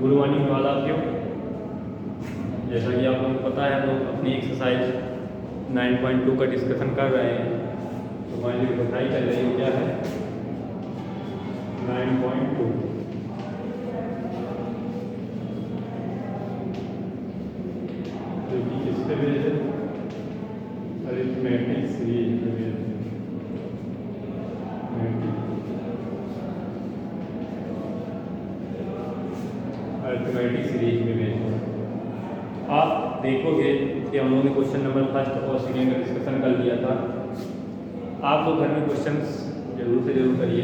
Good morning वाला क्यों। जैसा कि आप लोगों को पता है हम लोग अपनी एक्सरसाइज 9.2 का डिस्कशन कर रहे हैं। तो हमारी जो बताई चल रही है क्या है 9.2। जो कि किसके बेस है, अरिथमेटिक सीरीज के बेस अरिथमेटिक सीरीज में बेस है। आप देखोगे कि हम लोगों ने क्वेश्चन नंबर फर्स्ट और सेकेंड का डिस्कशन कर लिया था। आप लोग घर में क्वेश्चंस जरूर से जरूर करिए,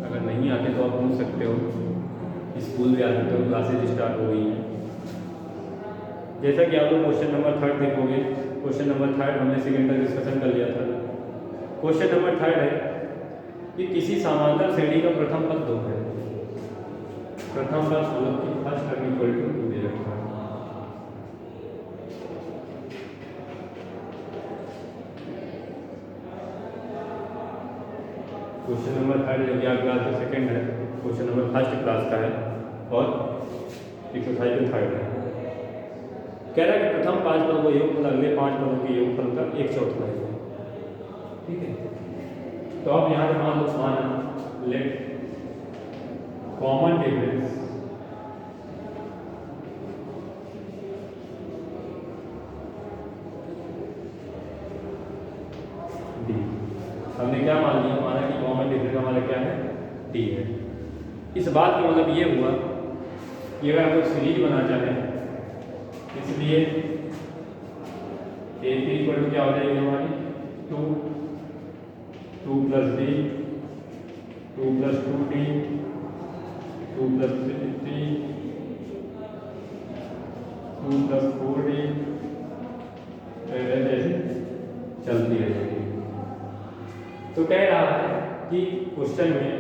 अगर नहीं आते तो आप पूछ सकते हो, स्कूल भी आ सकते हो, क्लासेज स्टार्ट हो गई हैं। जैसा कि आप लोग क्वेश्चन नंबर थर्ड देखोगे, क्वेश्चन नंबर थर्ड हमने सेकेंड का डिस्कशन कर लिया था। क्वेश्चन नंबर थर्ड है कि किसी समांतर श्रेणी का प्रथम पद 2 है। प्रथम पद मतलब कि फर्स्ट टर्म इक्वल टू 2 दे रखा है। क्वेश्चन नंबर थर्ड जो कि आप क्लास का सेकेंड है, क्वेश्चन नंबर फर्स्ट क्लास का है और एक्सरसाइज में थर्ड है। कह रहा है कि प्रथम 5 पदों का योगफल अगले 5 पदों के योगफल का 1/4 है। ठीक है, तो अब यहाँ से मान लो माना लेट कॉमन डिफरेंस डी। हमने क्या मान लिया, माना कि कॉमन डिफरेंस हमारा क्या है, डी है। इस बात का मतलब ये हुआ कि अगर हम लोग सीरीज बनाना चाहें, इसलिए ए पी इक्वल टू क्या हो जाएगी हमारी 2 + d 2 + 2d 2 + 3 2 + 4d ऐसे चलती रहेगी। तो कह रहा है कि क्वेश्चन में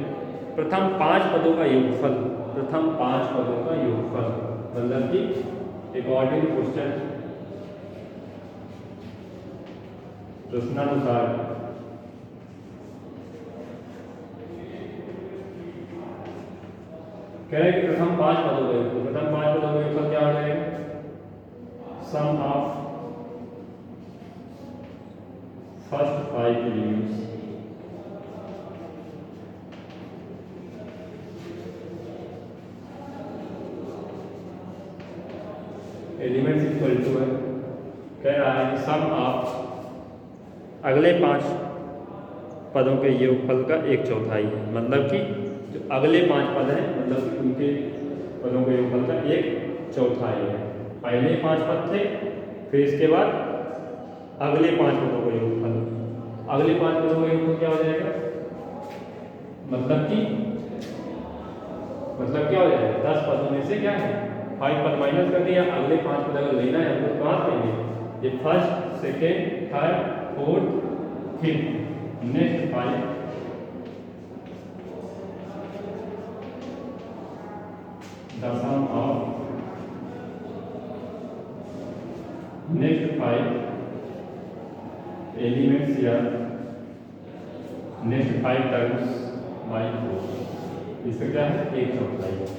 प्रथम 5 पदों का योगफल, प्रथम 5 पदों का योगफल मतलब कि अकॉर्डिंग टू क्वेश्चन प्रश्नानुसार कह रहे हैं कि प्रथम 5 पदों का योगफल, प्रथम 5 पदों का योगफल क्या हो जाएगा, sum of first 5 elements elements equal to है। कह रहा है कि सम ऑफ अगले 5 पदों के योगफल का 1/4 है। मतलब कि जो अगले 5 पद हैं मतलब कि उनके पदों के योगफल का 1/4 है। पहले 5 पद थे, फिर इसके बाद अगले 5 पदों का योगफल, अगले 5 पदों का योगफल क्या हो जाएगा, मतलब क्या हो जाएगा 10 पदों में से क्या है 5 पद माइनस कर दिया, अगले 5 पद अगर लेना है तो कहाँ से लेंगे, ये first second third fourth fifth next 5 the sum of next 5 elements या next 5 terms by 4, इसका क्या है 1/4।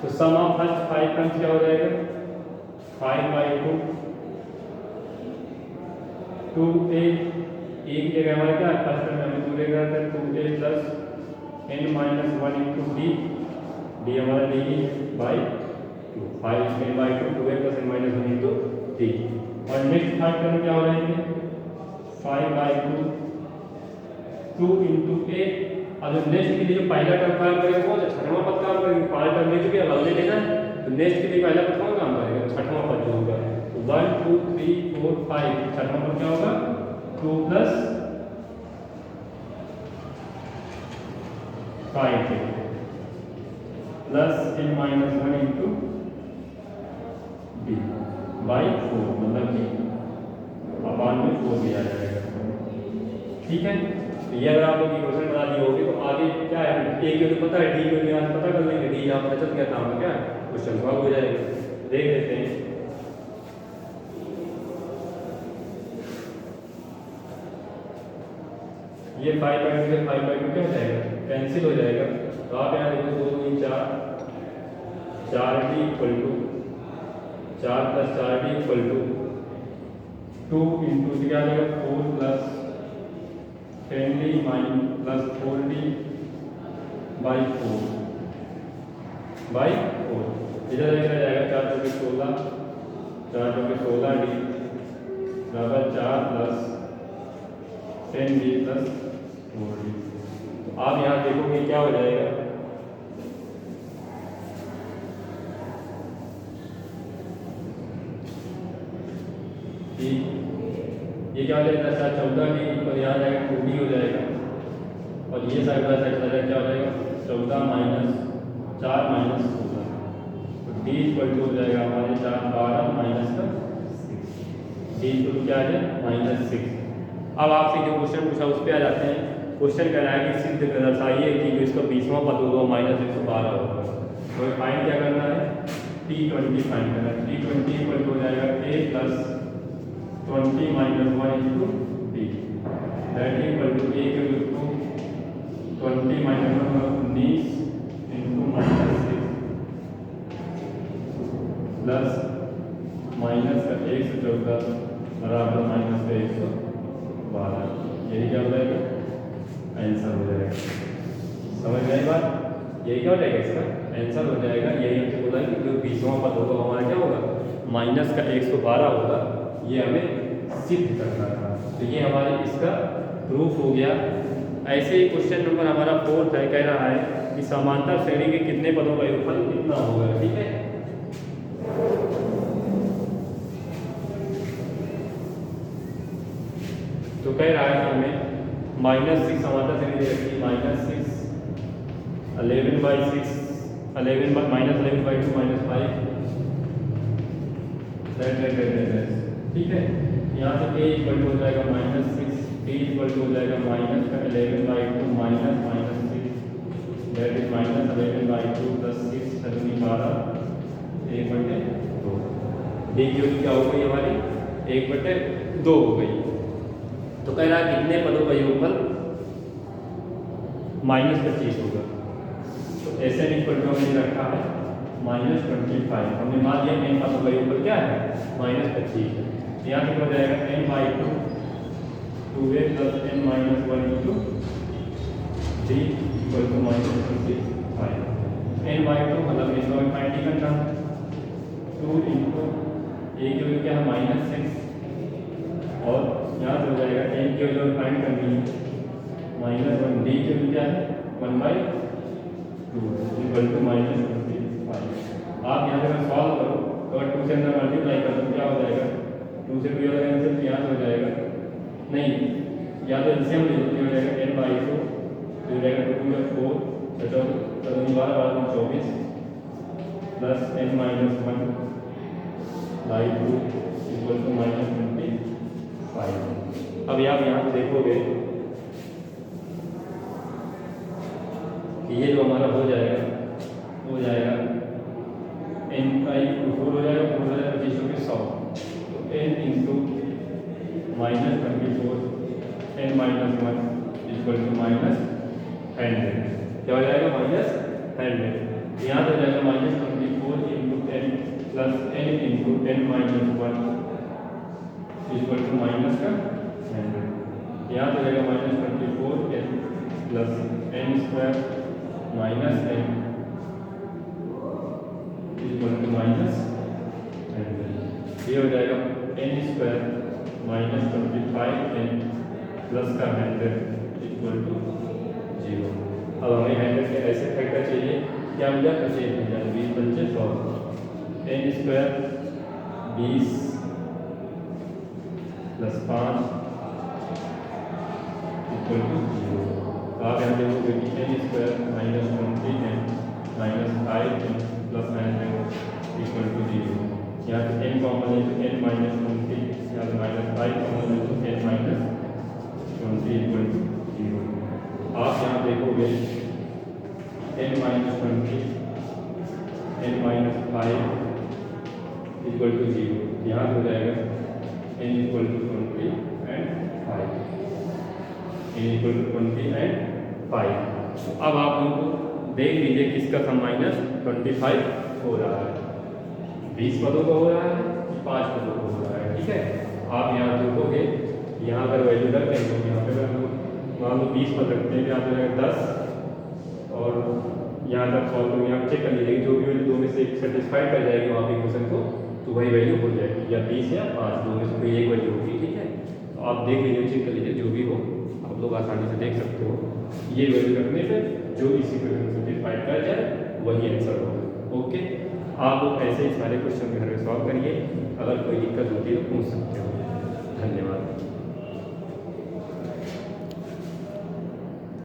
तो सम ऑफ फर्स्ट 5 टर्म्स क्या हो जाएगा 5/2 2a, एक जगह हमारा क्या फर्स्ट टर्म हमें 2 लेकर आता है 2a + n-1 × d, d हमारा d/2 5 n/2 2a + n-1 × d। और नेक्स्ट 5 टर्म क्या हो जाएंगे 5/2 2 × a। अब नेक्स्ट के लिए जो पहला टर्म काम करेगा कौन सा, छठवां पद काम करेगा। 5 टर्म ले चुके हैं, अगले लेना है तो नेक्स्ट के लिए पहला पद कौन काम करेगा, छठवां पद जो होगा। तो 1 2 3 4 5 छठवां पद क्या होगा 2 + 5 प्लस n-1 × d by 4, मतलब कि अपान में 4 दिया जाएगा। ठीक है, तो ये अगर आप लोग इक्वेशन बना दी होगी तो आगे क्या है, ए की वैल्यू पता है, डी की वैल्यू यहाँ से पता कर लेंगे, डी यहाँ पर चल गया था हमें क्या क्वेश्चन सॉल्व हो जाएगा। देख लेते हैं ये 5/2 से 5/2 क्या हो जाएगा कैंसिल हो जाएगा। तो आप यहाँ देखो 2 2 4 4d equal to 4 + 4d equal to 2 into क्या आ जाएगा 4 + 10d प्लस 4d बाई 4 इधर जाएगा 4 × 16 4 × 16d बराबर 4 + 10d प्लस 4d। तो आप यहाँ देखोगे क्या हो जाएगा, ये क्या हो जाएगा 14d पर यहाँ जाएगा 2d हो जाएगा, और ये साइड बाय साइड चला क्या हो जाएगा 14 - 4 - 16, तो d इक्वल टू हो जाएगा हमारे 4 12 माइनस का 6, d इक्वल टू क्या आ जाए -6। अब आपसे जो क्वेश्चन पूछा उस पर आ जाते हैं। क्वेश्चन कह रहा है कि सिद्ध दर्शाइए कि जो इसका 20वां पद होगा -112 होगा। तो फाइंड क्या करना है, T20 फाइंड करना है। T20 इक्वल टू हो जाएगा a + 20 - 1 into d, that equal to a के टू 20 - 1 19 इंटू -6 प्लस माइनस का 114 बराबर माइनस का 112। यही क्या हो जाएगा, आंसर हो जाएगा। समझ में आई बात, यही क्या हो जाएगा, इसका आंसर हो जाएगा। यही हमसे बोला कि जो 20वां पद होगा हमारा क्या होगा, माइनस का 112 होगा। ये हमें सिद्ध करना था, तो ये हमारे इसका प्रूफ हो गया। ऐसे ही क्वेश्चन नंबर हमारा 4 है, कह रहा है कि समांतर श्रेणी के कितने पदों का योगफल कितना होगा। ठीक है, तो कह रहा है कि हमें -6 समांतर श्रेणी दे रखी है, -6 11/6 11 -11/2 -5 ठीक है। यहाँ से a इक्वल टू हो जाएगा -6, d इक्वल टू हो जाएगा -11/2 -6 दैट इज -11/2 + 6 7 12 1/2। d की वैल्यू क्या हो गई हमारी 1/2 हो गई। तो कह रहा है कितने पदों का योगफल -25 होगा। तो ऐसे इक्वल टू हमने रखा है -25। हमने मान लिया n पदों का योगफल क्या है -25 है। यहाँ कितना हो जाएगा n/2 2a + n - 1 into d equal to -25। n/2 मतलब इसका भी फाइंड करना है, 2 इंटू a की वैल्यू क्या है -6, और यहाँ से हो जाएगा n की वैल्यू फाइंड करनी है -1, d की वैल्यू क्या है 1/2 इक्वल टू -25। आप यहाँ से अगर सॉल्व करो तो अगर 2 से अंदर मल्टीप्लाई कर दो क्या हो जाएगा, 2 से 2 अलग आंसर, तो यहाँ से हो जाएगा नहीं, या तो एलसीएम ले लो, हो जाएगा n/2 हो जाएगा 2 या 4 7 12 24 प्लस n - 1/2 इक्वल टू -25। अब आप यहाँ पे देखोगे कि ये जो हमारा हो जाएगा n/4 हो जाएगा 25 हो गए 100, तो n into -24 n - 1 equal to -100 क्या हो जाएगा -100। यहाँ से हो जाएगा -24 into n plus n into n - 1 equal to -100। यहाँ से हो जाएगा -24 n plus n² minus n equal to -100। ये हो जाएगा n² -25 n प्लस का 100 इक्वल टू 0। अब हमें 100 के ऐसे फैक्टर चाहिए, क्या मिल जाए 25 मिल जाए, 20 × 5 100 n² 20 प्लस 5 इक्वल टू 0। तो आप यहाँ देखोगे कि n² -20 n -5 n plus 100 equal to 0। यहाँ से n कॉमन है तो n - 20, यहाँ से -5 कॉमन है तो n - 20 इक्वल टू 0। आप यहाँ देखोगे n - 20 n - 5 इक्वल टू 0, यहाँ हो जाएगा n equal to 20 and 5, n equal to 20 and 5। अब आप लोगों को देख लीजिए किसका सम -25 हो रहा है, 20 पदों का हो रहा है कि 5 पदों का हो रहा है। ठीक है, आप यहाँ देखोगे, यहाँ पर वैल्यू रख देंगे, यहाँ पे हम मान लो 20 पद रखते हैं, यहाँ पर 10 और यहाँ तक सॉल्व करो, यहाँ चेक कर लीजिए जो भी वैल्यू दो में से एक सेटिस्फाइड कर जाएगी वहाँ पे क्वेश्चन को, तो वही वैल्यू हो जाएगी, या 20 या 5, दो में से कोई एक वैल्यू होगी। ठीक है, तो आप देख लीजिए, चेक कर लीजिए, जो भी हो आप लोग आसानी से देख सकते हो। ये वैल्यू रखने पे जो इसी क्वेश्चन सेटिस्फाइड कर जाए वही आंसर होगा। ओके, आप लोग ऐसे ही सारे क्वेश्चन घर में सॉल्व करिए, अगर कोई दिक्कत होती है तो पूछ सकते हो। धन्यवाद।